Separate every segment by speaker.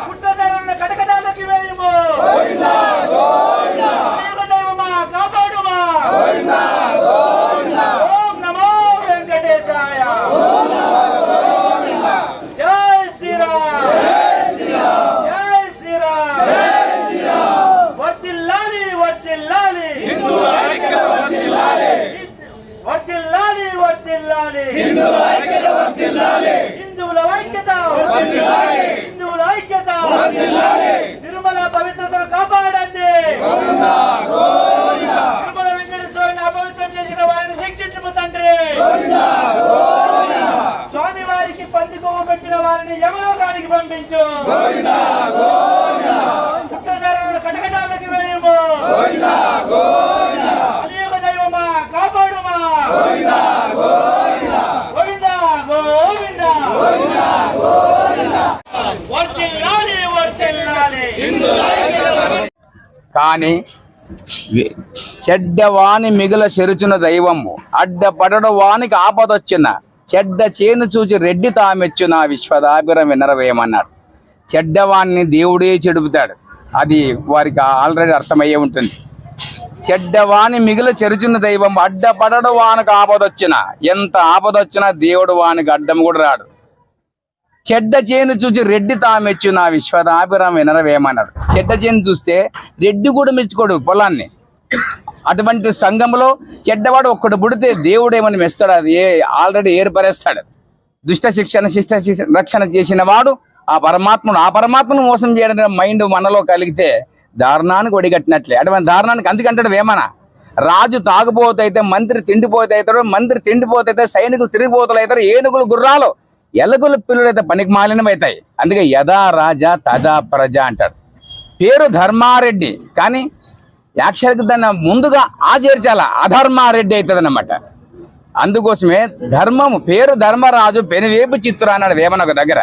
Speaker 1: పుట్టదరులను కటకటాలకి వేయము, దైవమా కాపాడుమా. ఓం నమో వెంకటేశాయ. జై శ్రీరామ్, జై శ్రీరామ్. వర్ధిల్లాలి, వర్ధిల్లాలి, వర్ధిల్లాలి, వర్ధిల్లాలి. హిందువుల ఐక్యత, హిందువుల ఐక్యత. తిరుమల పవిత్రతను కాపాడండి. తిరుమల వెంకటేశ్వరుని అపవిత్రం చేసిన వారిని శిక్షించము తండ్రి. స్వామి వారికి పంది కొవ్వు పెట్టిన వారిని యమలోకానికి పంపించు. పుట్టదరులను కటకటాలకి వేయము, కలియుగ దైవమా కాపాడుమా. గోవిందా గోవిందా. వర్ధిల్లాలి, వర్ధిల్లాలి.
Speaker 2: కానీ చెడ్డవాని మిగుల చెరుచున్న దైవము అడ్డపడడు వానికి ఆపదొచ్చిన చెడ్డ చేను చూచి రెడ్డి తామెచ్చున విశ్వదాభిరం వినరవేయమన్నాడు. చెడ్డవాన్ని దేవుడే చెడుపుతాడు. అది వారికి ఆల్రెడీ అర్థమయ్యే ఉంటుంది. చెడ్డవాని మిగుల చెరుచున్న దైవం అడ్డపడడు వానికి ఆపదొచ్చిన, ఎంత ఆపదొచ్చినా దేవుడు వానికి అడ్డం కూడా రాడు. చెడ్డ చేను చూసి రెడ్డి తామెచ్చు నా విశ్వదాభిరామ వినరవేమన్నాడు. చెడ్డ చేను చూస్తే రెడ్డి కూడా మెచ్చుకోడు పొలాన్ని. అటువంటి సంఘంలో చెడ్డవాడు ఒక్కడు పుడితే దేవుడు ఏమని మెస్తాడు, అది ఆల్రెడీ ఏర్పరేస్తాడు. దుష్ట శిక్షణ శిష్ట రక్షణ చేసిన వాడు ఆ పరమాత్మను మోసం చేయడం మైండ్ మనలో కలిగితే దారుణానికి ఒడిగట్టినట్లే. అటువంటి దారుణానికి అందుకంటాడు వేమన, రాజు తాగుపోతైతే మంత్రి తిండిపోతే అవుతాడు, మంత్రి తిండిపోతే సైనికులు తిరిగిపోతలు అవుతారు, ఏనుగులు గుర్రాలు ఎలగుల పిల్లలైతే పనికి మాలినమవుతాయి. అందుకే యథా రాజా తదా ప్రజ అంటాడు. పేరు ధర్మారెడ్డి, కానీ యాక్చువల్గా దాన్ని ముందుగా ఆచరించాల అధర్మారెడ్డి అవుతుంది అన్నమాట. అందుకోసమే ధర్మము పేరు ధర్మరాజు పెనువేపు చిత్తురా అన్నాడు వేమన ఒక దగ్గర.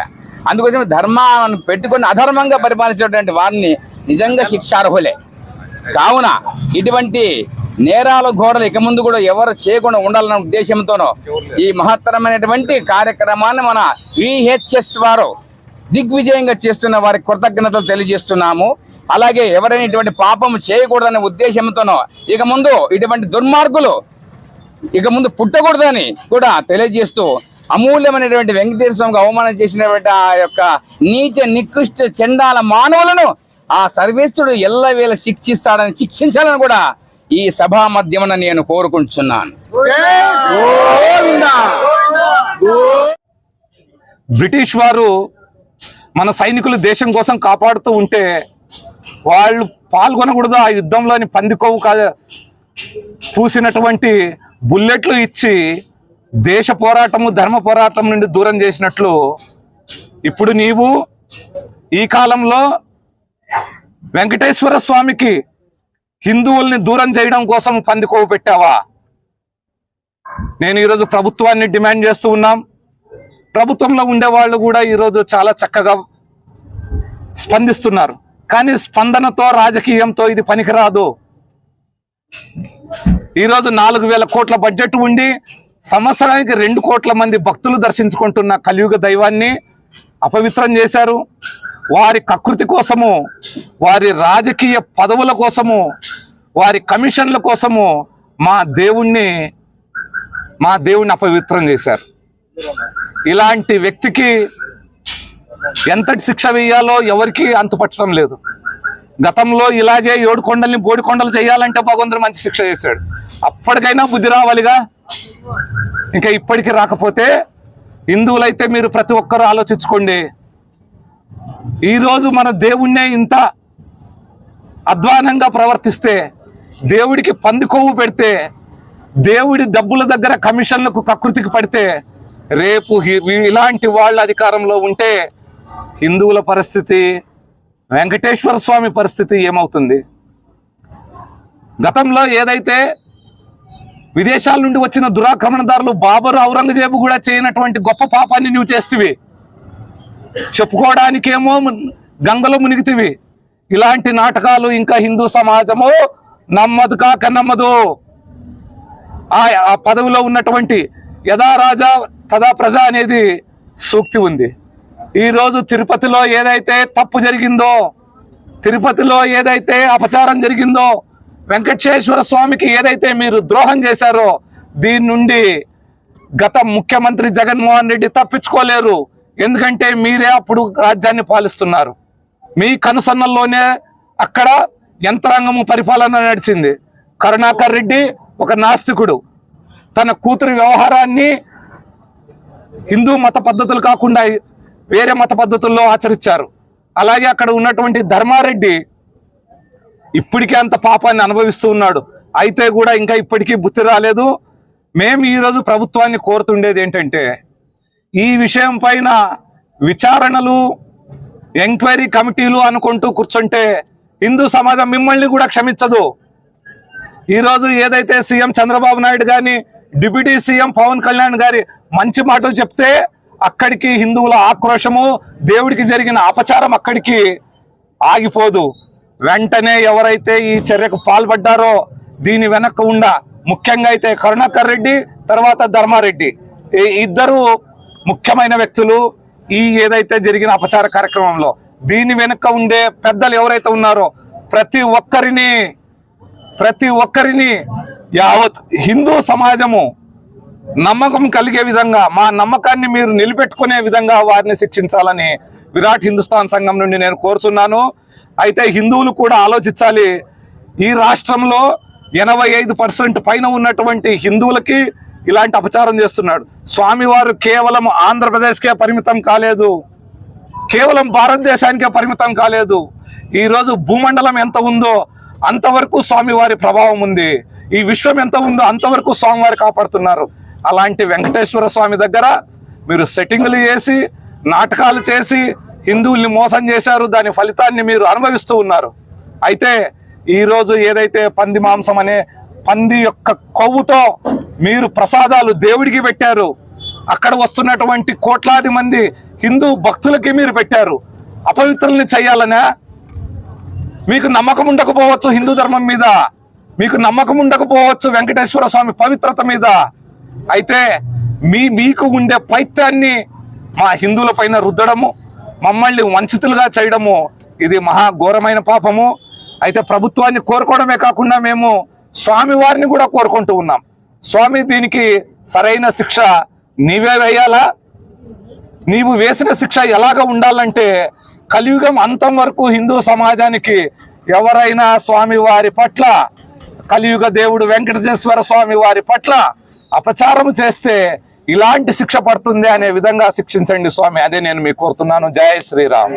Speaker 2: అందుకోసమే ధర్మాన్ని పెట్టుకుని అధర్మంగా పరిపాలించేటువంటి వారిని నిజంగా శిక్షార్హులే. కావున ఇటువంటి నేరాల ఘోరలు ఇక ముందు కూడా ఎవరు చేయకుండా ఉండాలన్న ఉద్దేశంతోనో ఈ మహత్తరమైనటువంటి కార్యక్రమాన్ని మన విహెచ్ఎస్ వారు దిగ్విజయంగా చేస్తున్న వారికి కృతజ్ఞతలు తెలియజేస్తున్నాము. అలాగే ఎవరైనా ఇటువంటి పాపం చేయకూడదనే ఉద్దేశంతోనో ఇక ముందు ఇటువంటి దుర్మార్గులు ఇక ముందు పుట్టకూడదని కూడా తెలియజేస్తూ అమూల్యమైనటువంటి వెంకటేశ్వర స్వామికి అవమానం చేసినటువంటి ఆ యొక్క నీచ నికృష్ట చండాల మానవులను ఆ సర్వేశ్వరుడు ఎల్లవేళ శిక్షించాలని కూడా ఈ సభా మధ్యమున నేను కోరుకుంటున్నాను.
Speaker 3: బ్రిటిష్ వారు మన సైనికులు దేశం కోసం కాపాడుతూ ఉంటే వాళ్ళు పాల్గొనకూడదు ఆ యుద్ధంలోని పందికొవ్వు పూసినటువంటి బుల్లెట్లు ఇచ్చి దేశ పోరాటము ధర్మ పోరాటం నుండి దూరం చేసినట్లు ఇప్పుడు నీవు ఈ కాలంలో వెంకటేశ్వర స్వామికి హిందువుల్ని దూరం చేయడం కోసం పందికొవ్వు పెట్టావా? నేను ఈరోజు ప్రభుత్వాన్ని డిమాండ్ చేస్తూ ఉన్నాం. ప్రభుత్వంలో ఉండేవాళ్ళు కూడా ఈరోజు చాలా చక్కగా స్పందిస్తున్నారు. కానీ స్పందనతో రాజకీయంతో ఇది పనికిరాదు. ఈరోజు 4,000 కోట్ల బడ్జెట్ ఉండి సంవత్సరానికి 2 కోట్ల మంది భక్తులు దర్శించుకుంటున్న కలియుగ దైవాన్ని అపవిత్రం చేశారు. వారి కకృతి కోసము, వారి రాజకీయ పదవుల కోసము, వారి కమిషన్ల కోసము మా దేవుణ్ణి అపవిత్రం చేశారు. ఇలాంటి వ్యక్తికి ఎంతటి శిక్ష వేయాలో ఎవరికి అంతుపట్టడం లేదు. గతంలో ఇలాగే 7 కొండల్ని బోడికొండలు చేయాలంటే భగవంతుడు మంచి శిక్ష చేశాడు. అప్పటికైనా బుద్ధి రావాలిగా. ఇంకా ఇప్పటికీ రాకపోతే హిందువులైతే మీరు ప్రతి ఒక్కరూ ఆలోచించుకోండి. ఈరోజు మన దేవుణ్ణే ఇంత అధ్వానంగా ప్రవర్తిస్తే, దేవుడికి పందికొవ్వు పెడితే, దేవుడి డబ్బుల దగ్గర కమిషన్లకు కకృతికి పడితే, రేపు ఇలాంటి వాళ్ళ అధికారంలో ఉంటే హిందువుల పరిస్థితి, వెంకటేశ్వర స్వామి పరిస్థితి ఏమవుతుంది? గతంలో ఏదైతే విదేశాల నుండి వచ్చిన దురాక్రమణదారులు బాబరు ఔరంగజేబు కూడా చేయనటువంటి గొప్ప పాపాన్ని నువ్వు చేస్తేవి, చెప్పుకోవడానికేమో గంగలో మునిగితివి. ఇలాంటి నాటకాలు ఇంకా హిందూ సమాజము నమ్మదు కాక నమ్మదు. ఆ పదవిలో ఉన్నటువంటి యథా రాజా తదా ప్రజ అనేది సూక్తి ఉంది. ఈరోజు తిరుపతిలో ఏదైతే తప్పు జరిగిందో, తిరుపతిలో ఏదైతే అపచారం జరిగిందో, వెంకటేశ్వర స్వామికి ఏదైతే మీరు ద్రోహం చేశారో, దీని నుండి గత ముఖ్యమంత్రి జగన్మోహన్ రెడ్డి తప్పించుకోలేరు. ఎందుకంటే మీరే అప్పుడు రాజ్యాన్ని పాలిస్తున్నారు. మీ కనుసన్నల్లోనే అక్కడ యంత్రాంగము పరిపాలన నడిచింది. కరుణాకర్ రెడ్డి ఒక నాస్తికుడు, తన కూతురి వ్యవహారాన్ని హిందూ మత పద్ధతులు కాకుండా వేరే మత పద్ధతుల్లో ఆచరించారు. అలాగే అక్కడ ఉన్నటువంటి ధర్మారెడ్డి ఇప్పటికే అంత పాపాన్ని అనుభవిస్తూ ఉన్నాడు. అయితే కూడా ఇంకా ఇప్పటికీ బుద్ధి రాలేదు. మేము ఈరోజు ప్రభుత్వాన్ని కోరుతుండేది ఏంటంటే, ఈ విషయం పైన విచారణలు, ఎంక్వైరీ కమిటీలు అనుకుంటూ కూర్చుంటే హిందూ సమాజం మిమ్మల్ని కూడా క్షమించదు. ఈరోజు ఏదైతే సీఎం చంద్రబాబు నాయుడు గాని, డిప్యూటీ సీఎం పవన్ కళ్యాణ్ గారి మంచి మాటలు చెప్తే అక్కడికి హిందువుల ఆక్రోశము, దేవుడికి జరిగిన అపచారం అక్కడికి ఆగిపోదు. వెంటనే ఎవరైతే ఈ చర్యకు పాల్పడ్డారో దీని వెనక ముఖ్యంగా అయితే కరుణాకర్ రెడ్డి, తర్వాత ధర్మారెడ్డి, ఈ ఇద్దరు ముఖ్యమైన వ్యక్తులు ఈ ఏదైతే జరిగిన అపచార కార్యక్రమంలో. దీని వెనక ఉండే పెద్దలు ఎవరైతే ఉన్నారో ప్రతి ఒక్కరిని యావత్ హిందూ సమాజము నమ్మకం కలిగే విధంగా, మా నమ్మకాన్ని మీరు నిలబెట్టుకునే విధంగా వారిని శిక్షించాలని విరాట్ హిందుస్థాన్ సంఘం నుండి నేను కోరుతున్నాను. అయితే హిందువులు కూడా ఆలోచించాలి. ఈ రాష్ట్రంలో 85% పైన ఉన్నటువంటి హిందువులకి ఇలాంటి అపచారం చేస్తున్నాడు. స్వామివారు కేవలం ఆంధ్రప్రదేశ్కే పరిమితం కాలేదు, కేవలం భారతదేశానికే పరిమితం కాలేదు. ఈరోజు భూమండలం ఎంత ఉందో అంతవరకు స్వామివారి ప్రభావం ఉంది. ఈ విశ్వం ఎంత ఉందో అంతవరకు స్వామివారు కాపాడుతున్నారు. అలాంటి వెంకటేశ్వర స్వామి దగ్గర మీరు సెట్టింగులు చేసి, నాటకాలు చేసి హిందువుల్ని మోసం చేశారు. దాని ఫలితాన్ని మీరు అనుభవిస్తూ ఉన్నారు. అయితే ఈరోజు ఏదైతే పంది మాంసం అనే పంది యొక్క కొవ్వుతో మీరు ప్రసాదాలు దేవుడికి పెట్టారు, అక్కడ వస్తున్నటువంటి కోట్లాది మంది హిందూ భక్తులకి మీరు పెట్టారు. అపవిత్రుల్ని చేయాలనే మీకు నమ్మకం ఉండకపోవచ్చు, హిందూ ధర్మం మీద మీకు నమ్మకం ఉండకపోవచ్చు, వెంకటేశ్వర స్వామి పవిత్రత మీద. అయితే మీకు ఉండే పైత్యాన్ని మా హిందువుల పైన రుద్దడము, మమ్మల్ని వంచితులుగా చేయడము ఇది మహా ఘోరమైన పాపము. అయితే ప్రభుత్వాన్ని కోరుకోవడమే కాకుండా మేము స్వామి వారిని కూడా కోరుకుంటూ ఉన్నాం. స్వామి, దీనికి సరైన శిక్ష నీవే వేయాలా. నీవు వేసిన శిక్ష ఎలాగ ఉండాలంటే, కలియుగం అంతం వరకు హిందూ సమాజానికి ఎవరైనా స్వామి వారి పట్ల, కలియుగ దేవుడు వెంకటేశ్వర స్వామి వారి పట్ల అపచారం చేస్తే ఇలాంటి శిక్ష పడుతుంది అనే విధంగా శిక్షించండి స్వామి. అదే నేను మీకు కోరుతున్నాను. జై శ్రీరామ్.